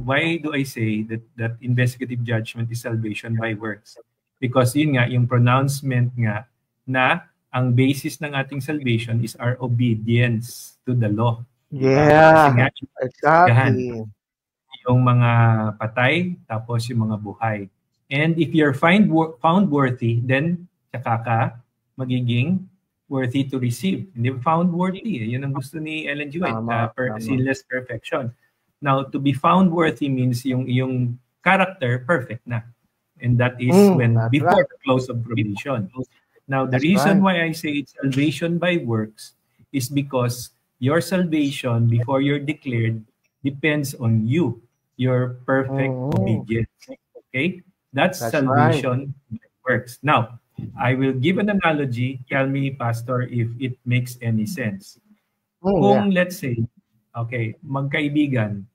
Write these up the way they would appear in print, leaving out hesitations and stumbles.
why do I say that investigative judgment is salvation by works? Because yun nga, yung pronouncement nga na ang basis ng ating salvation is our obedience to the law. Yeah, Kasi nga, exactly. Yung mga patay, tapos yung mga buhay. And if you're found worthy, then tsaka ka magiging worthy to receive. Hindi found worthy. Yun ang gusto ni Ellen G. White, sinless perfection. Now, to be found worthy means yung character perfect na. And that is before the close of probation. Now, the reason why I say it's salvation by works is because your salvation before you're declared depends on you, your perfect obedience. Okay? That's salvation by works. Now, I will give an analogy. Tell me, Pastor, if it makes any sense. Kung let's say, okay, magkaibigan,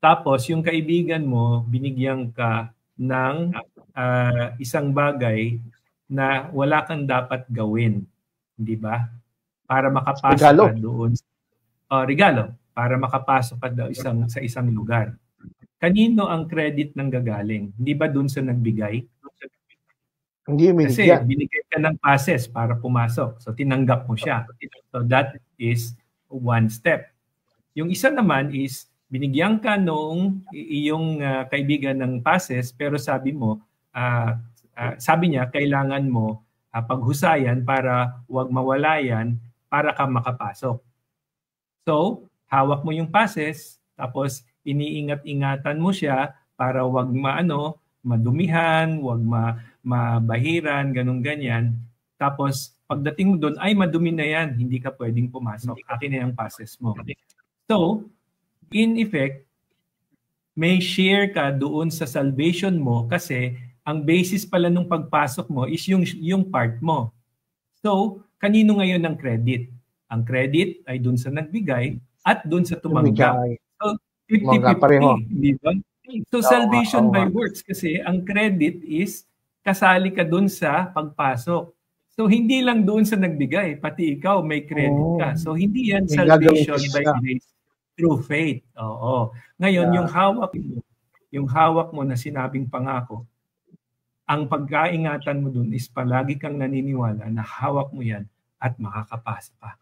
tapos yung kaibigan mo, binigyan ka ng isang bagay na wala kang dapat gawin, di ba? Para makapasok ka doon. Regalo, para makapasok ka sa isang lugar. Kanino ang credit ng gagaling? Hindi ba doon sa nagbigay? Hindi Kasi binigay ka ng passes para pumasok. So tinanggap mo siya. So that is one step. Yung isa naman is binigyan ka nung iyong kaibigan ng passes pero sabi mo, sabi niya kailangan mo paghusayan para wag mawala yan para ka makapasok. So, hawak mo yung passes tapos iniingat-ingatan mo siya para wag madumihan, wag mabahiran, ganun-ganyan. Tapos, pagdating mo doon, ay madumi na yan, hindi ka pwedeng pumasok. Akin na yung passes mo. So, in effect, may share ka doon sa salvation mo kasi ang basis pala nung pagpasok mo is yung part mo. So, kanino ngayon ang credit? Ang credit ay doon sa nagbigay at doon sa tumanggap. So, 50-50, di ba? So, salvation by works kasi ang credit is kasali ka doon sa pagpasok. So, hindi lang doon sa nagbigay, pati ikaw may credit ka. So, hindi yan salvation by grace through faith. Oo. Ngayon, yung hawak mo na sinabing pangako, ang pagkaingatan mo doon is palagi kang naniniwala na hawak mo yan at makakapasa pa.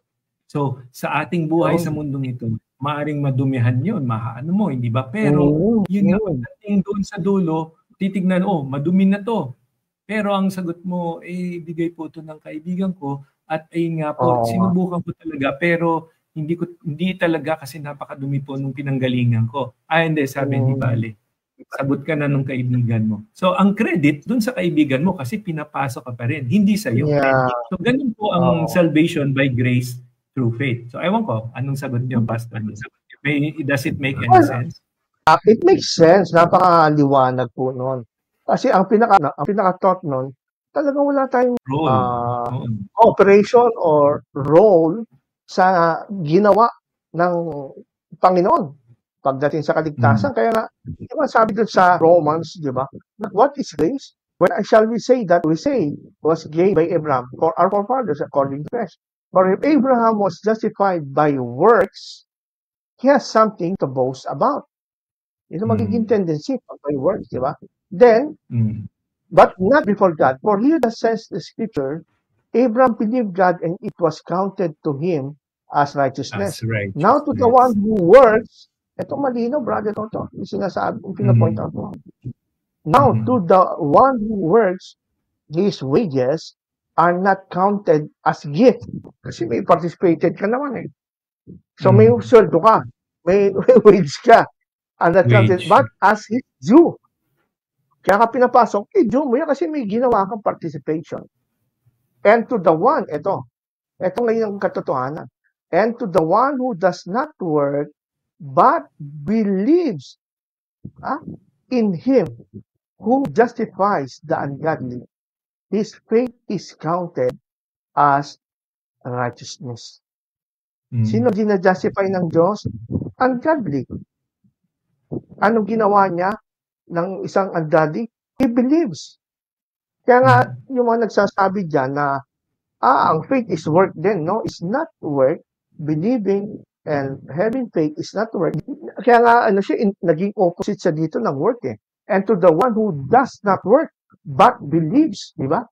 So, sa ating buhay sa mundong ito, maaring madumihan yun, mo, hindi ba? Pero, yun nga, pagdating doon sa dulo, titignan, madumi na to. Pero ang sagot mo, bigay po ito ng kaibigan ko at nga po, sinubukan ko talaga, pero hindi talaga kasi napakadumi po nung pinanggalingan ko. Hindi, sabi ni Bale. Sagot ka na nung kaibigan mo. So, ang credit dun sa kaibigan mo kasi pinapasok ka pa rin, hindi sa'yo. Yeah. So, ganun po ang salvation by grace through faith. So, ewan ko, anong sagot niyo, Pastor? Does it make any sense? It makes sense. Napakaliwanag po nun. Kasi ang pinaka-thought nun, talagang wala tayong operation or role sa ginawa ng Panginoon pagdating sa kaligtasan. Kaya nga, diba, sabi doon sa Romans, di ba? What is grace? When shall we say that we say was gained by Abraham for our forefathers according to flesh? For if Abraham was justified by works, he has something to boast about. Ito magiging tendency by works, di ba? Then, but not before God. For here that says the scripture, Abraham believed God and it was counted to him as righteousness. Now to the one who works, ito malino, brother Toto. Yung sinasabi, yung pinapoint out mo. Now, to the one who works, his wages are not counted as gift. Kasi may participated ka naman eh. So, may sweldo ka. May wage ka. And that counted, but as his due. Kaya ka pinapasok, due mo yan kasi may ginawa kang participation. And to the one, ito ngayon ang katotohanan. And to the one who does not work, but believes in him who justifies the ungodly, his faith is counted as righteousness. Sino ginajustify ng Diyos? Ungodly. Anong ginawa niya ng isang ungodly? He believes. Kaya nga, yung mga nagsasabi dyan na ang faith is work din, no? It's not work. Believing And having faith is not work. Kaya nga, ano siya, naging opposite siya dito ng work eh. And to the one who does not work, but believes, di ba?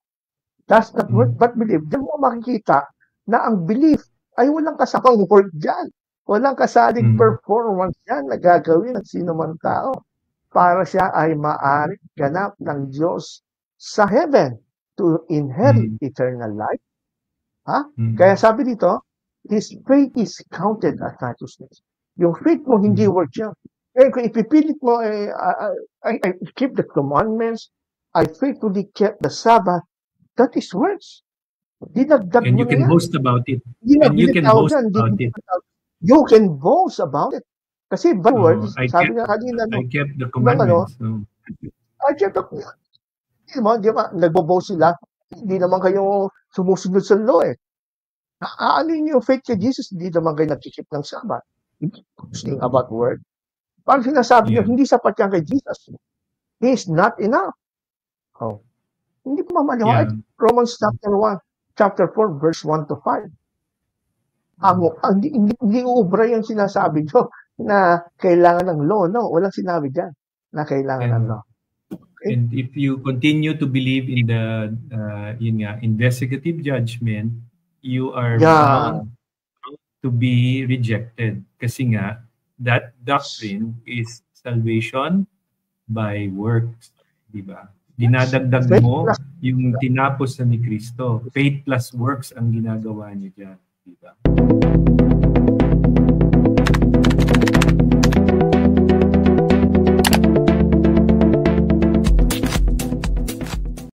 Does not work, but believe. Diyan mo makikita na ang belief ay walang kasamang work dyan. Walang kasaling performance yan na gagawin ng sino man tao para siya ay maaari ganap ng Diyos sa heaven to inherit eternal life. Ha? Kaya sabi dito, his faith is counted as righteousness. Yung faith mo, hindi work yan. Eh, kung ipipilit mo, I keep the commandments, I faithfully kept the Sabbath, that is works. And you can boast about it. And you can boast about it. You can boast about it. Kasi by words, sabi nga kanina, I kept the commandments. I kept the commandments. Di ba, nagbo-boast sila, hindi naman kayo sumusunod sa law eh. Ano yung faith kay Jesus? Hindi naman kayo nagkikip ng Sabbath. Hindi boasting about word. Parang sinasabi nyo, hindi sapat yan kay Jesus. He is not enough. Oh. Hindi ko mamaliwanag. Romans chapter 4, verse 1 to 5. Hindi ubra yung sinasabi nyo na kailangan ng law. No, walang sinabi dyan na kailangan ng law. Okay? And if you continue to believe in the investigative judgment, you are bound to be rejected. Kasi nga, that doctrine is salvation by works. Diba? Dinadagdag mo yung tinapos na ni Kristo. Faith plus works ang ginagawa niya dyan. Diba?